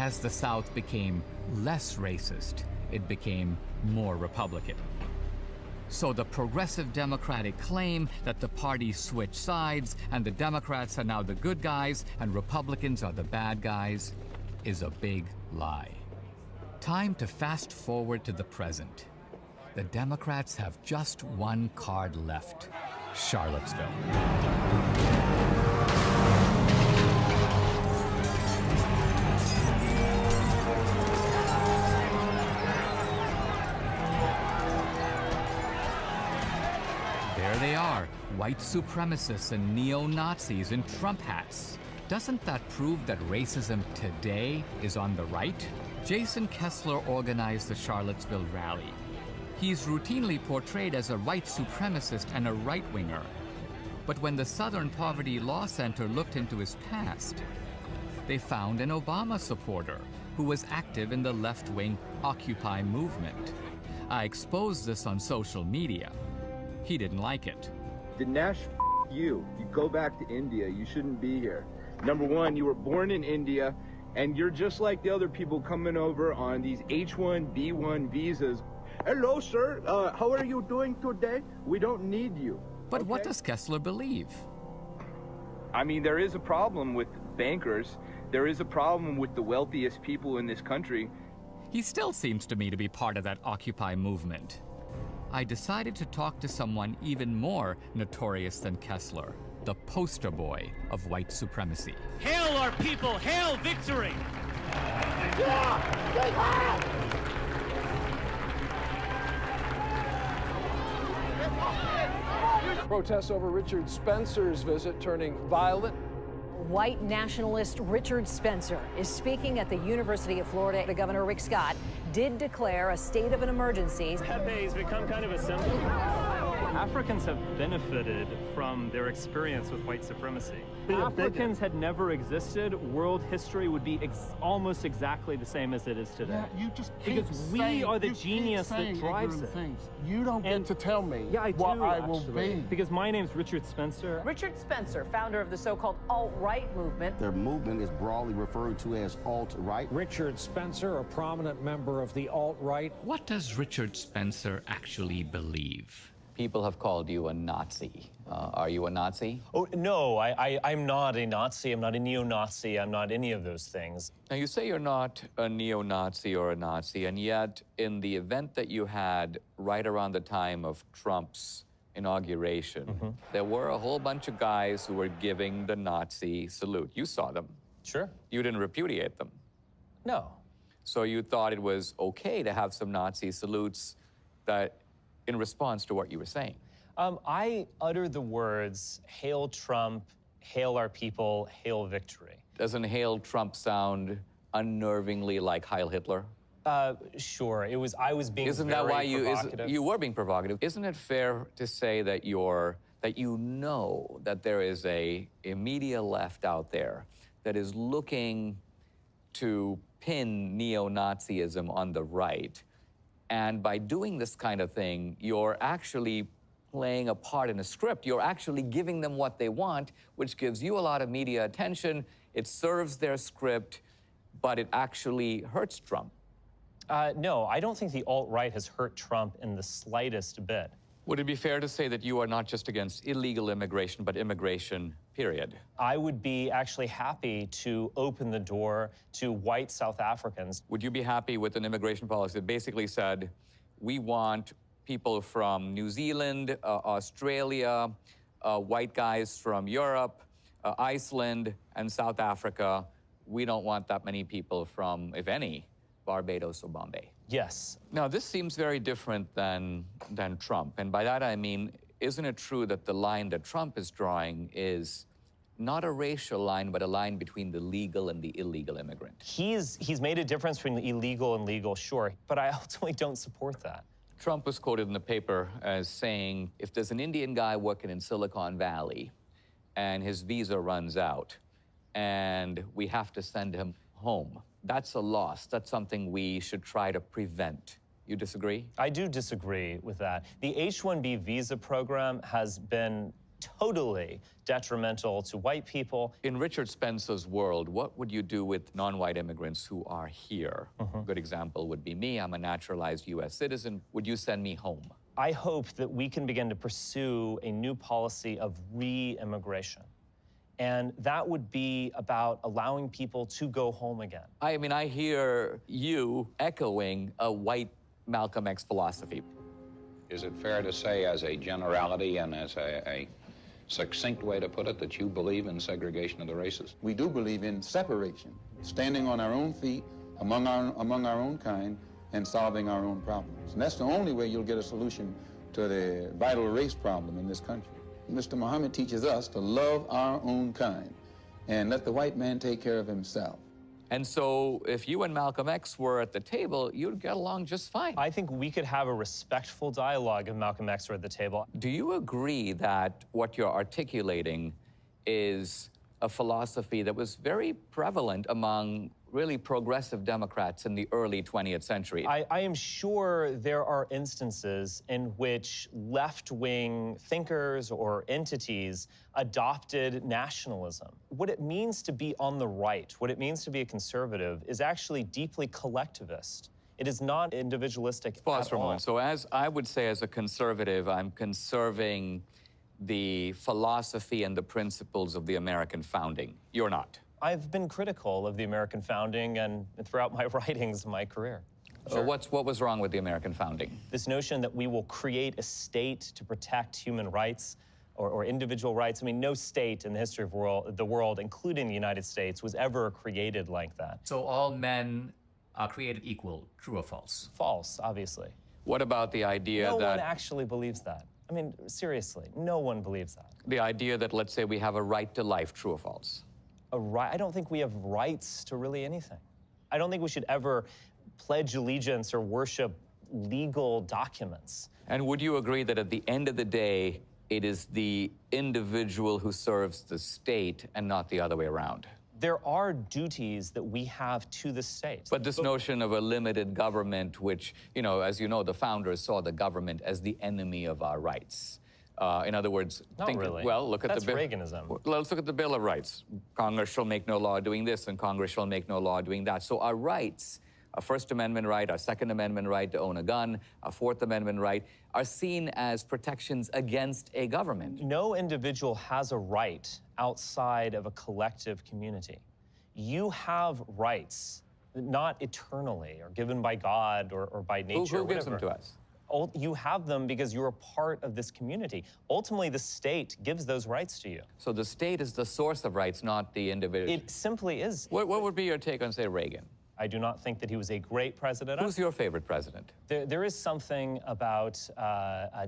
As the South became less racist, it became more Republican. So the progressive Democratic claim that the parties switch sides and the Democrats are now the good guys and Republicans are the bad guys is a big lie. Time to fast forward to the present. The Democrats have just one card left: Charlottesville. There they are, white supremacists and neo-Nazis in Trump hats. Doesn't that prove that racism today is on the right? Jason Kessler organized the Charlottesville rally. He's routinely portrayed as a white supremacist and a right-winger. But when the Southern Poverty Law Center looked into his past, they found an Obama supporter who was active in the left-wing Occupy movement. I exposed this on social media. He didn't like it. Dinesh, you go back to India. You shouldn't be here. Number one, you were born in India, and you're just like the other people coming over on these H-1B1 visas. Hello, sir. How are you doing today? We don't need you. But what does Kessler believe? I mean, there is a problem with bankers. There is a problem with the wealthiest people in this country. He still seems to me to be part of that Occupy movement. I decided to talk to someone even more notorious than Kessler, the poster boy of white supremacy. Hail our people! Hail victory! Protests over Richard Spencer's visit turning violent. White nationalist Richard Spencer is speaking at the University of Florida. The Governor Rick Scott did declare a state of an emergency. Pepe has become kind of a symbol. Africans have benefited from their experience with white supremacy. If Africans had never existed, world history would be almost exactly the same as it is today. Yeah, you just because we are the genius that drives it. Things. You don't get to tell me what I will be. Because my name's Richard Spencer. Richard Spencer, founder of the so-called alt-right movement. Their movement is broadly referred to as alt-right. Richard Spencer, a prominent member of the alt-right. What does Richard Spencer actually believe? People have called you a Nazi. Are you a Nazi? Oh, no, I'm not a Nazi. I'm not a neo-Nazi. I'm not any of those things. Now, you say you're not a neo-Nazi or a Nazi, and yet in the event that you had right around the time of Trump's inauguration, there were a whole bunch of guys who were giving the Nazi salute. You saw them. Sure. You didn't repudiate them. No. So you thought it was okay to have some Nazi salutes that in response to what you were saying? I uttered the words, hail Trump, hail our people, hail victory. Doesn't hail Trump sound unnervingly like Heil Hitler? Sure. I was being Isn't very that why provocative. you were being provocative? Isn't it fair to say that you know that there is a media left out there that is looking to pin neo-Nazism on the right? And by doing this kind of thing, you're actually playing a part in a script. You're actually giving them what they want, which gives you a lot of media attention. It serves their script, but it actually hurts Trump. No, I don't think the alt-right has hurt Trump in the slightest bit. Would it be fair to say that you are not just against illegal immigration, but immigration, period? I would be actually happy to open the door to white South Africans. Would you be happy with an immigration policy that basically said, we want people from New Zealand, Australia, white guys from Europe, Iceland, and South Africa. We don't want that many people from, if any, Barbados or Bombay. Yes. Now, this seems very different than Trump. And by that, I mean, isn't it true that the line that Trump is drawing is not a racial line, but a line between the legal and the illegal immigrant? He's made a difference between the illegal and legal, sure, but I ultimately don't support that. Trump was quoted in the paper as saying, if there's an Indian guy working in Silicon Valley and his visa runs out and we have to send him home, that's a loss. That's something we should try to prevent. You disagree? I do disagree with that. The H-1B visa program has been totally detrimental to white people. In Richard Spencer's world, what would you do with non-white immigrants who are here? A good example would be me. I'm a naturalized U.S. citizen. Would you send me home? I hope that we can begin to pursue a new policy of re-immigration. And that would be about allowing people to go home again. I mean, I hear you echoing a white Malcolm X philosophy. Is it fair to say, as a generality and as a succinct way to put it, that you believe in segregation of the races? We do believe in separation, standing on our own feet, among our own kind, and solving our own problems. And that's the only way you'll get a solution to the vital race problem in this country. Mr. Muhammad teaches us to love our own kind and let the white man take care of himself. And so if you and Malcolm X were at the table, you'd get along just fine. I think we could have a respectful dialogue if Malcolm X were at the table. Do you agree that what you're articulating is a philosophy that was very prevalent among really progressive Democrats in the early 20th century? I am sure there are instances in which left-wing thinkers or entities adopted nationalism. What it means to be on the right, what it means to be a conservative, is actually deeply collectivist. It is not individualistic Pause at for a all. moment. So as I would say, as a conservative, I'm conserving the philosophy and the principles of the American founding. You're not. I've been critical of the American founding and throughout my writings, my career. Sure. What was wrong with the American founding? This notion that we will create a state to protect human rights or individual rights. I mean, no state in the history of the world, including the United States, was ever created like that. So all men are created equal, true or false? False, obviously. What about the idea No that... one actually believes that. I mean, seriously, no one believes that. The idea that, let's say, we have a right to life, true or false? I don't think we have rights to really anything. I don't think we should ever pledge allegiance or worship legal documents. And would you agree that at the end of the day, it is the individual who serves the state and not the other way around? There are duties that we have to the state. But this notion of a limited government, which, you know, as you know, the founders saw the government as the enemy of our rights. In other words, Not really. Well, look at That's the Reaganism. Let's look at the Bill of Rights. Congress shall make no law doing this, and Congress shall make no law doing that. So our rights, our First Amendment right, our Second Amendment right to own a gun, our Fourth Amendment right, are seen as protections against a government. No individual has a right outside of a collective community. You have rights, not eternally or given by God or by nature. Who gives them to us? You have them because you're a part of this community. Ultimately, the state gives those rights to you. So the state is the source of rights, not the individual. It simply is. What would be your take on, say, Reagan? I do not think that he was a great president. Who's your favorite president? There is something about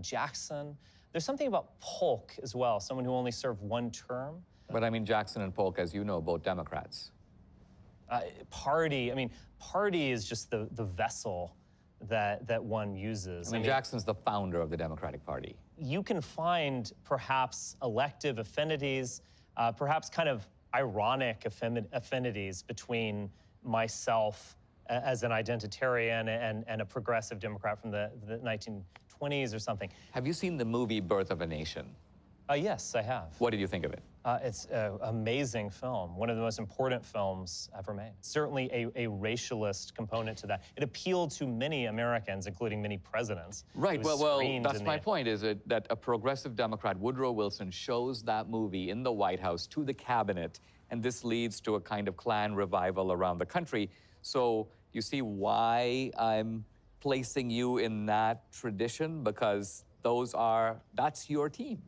Jackson. There's something about Polk as well, someone who only served one term. But I mean, Jackson and Polk, as you know, both Democrats. Party is just the vessel that one uses. I mean, Jackson's the founder of the Democratic Party. You can find perhaps elective affinities, perhaps kind of ironic affinities between myself as an identitarian and a progressive Democrat from the 1920s or something. Have you seen the movie Birth of a Nation? Yes, I have. What did you think of it? It's an amazing film, one of the most important films ever made. Certainly a racialist component to that. It appealed to many Americans, including many presidents. Right, well, that's my point, is that a progressive Democrat, Woodrow Wilson, shows that movie in the White House to the cabinet, and this leads to a kind of Klan revival around the country. So you see why I'm placing you in that tradition? Because that's your team.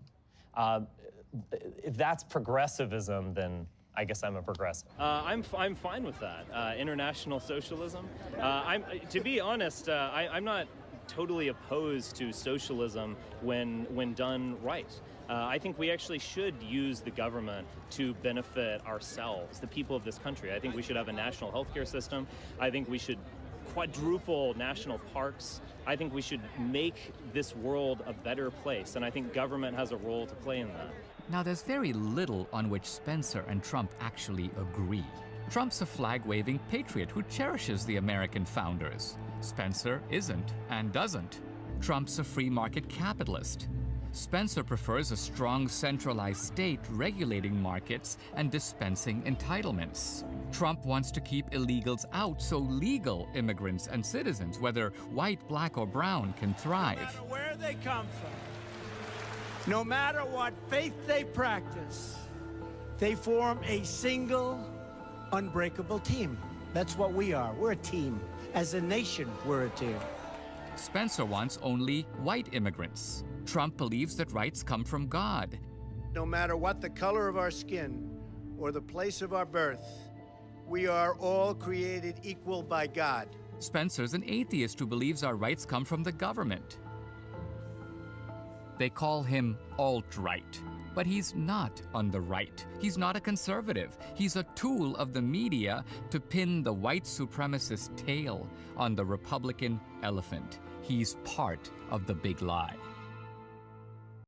If that's progressivism, then I guess I'm a progressive. I'm fine with that. International socialism. To be honest, I'm not totally opposed to socialism when done right. I think we actually should use the government to benefit ourselves, the people of this country. I think we should have a national healthcare system. I think we should quadruple national parks. I think we should make this world a better place, and I think government has a role to play in that. Now, there's very little on which Spencer and Trump actually agree. Trump's a flag-waving patriot who cherishes the American founders. Spencer isn't and doesn't. Trump's a free market capitalist. Spencer prefers a strong centralized state regulating markets and dispensing entitlements. Trump wants to keep illegals out so legal immigrants and citizens, whether white, black, or brown, can thrive. No matter where they come from, no matter what faith they practice, they form a single, unbreakable team. That's what we are. We're a team. As a nation, we're a team. Spencer wants only white immigrants. Trump believes that rights come from God. No matter what the color of our skin or the place of our birth, we are all created equal by God. Spencer's an atheist who believes our rights come from the government. They call him alt-right, but he's not on the right. He's not a conservative. He's a tool of the media to pin the white supremacist tail on the Republican elephant. He's part of the big lie.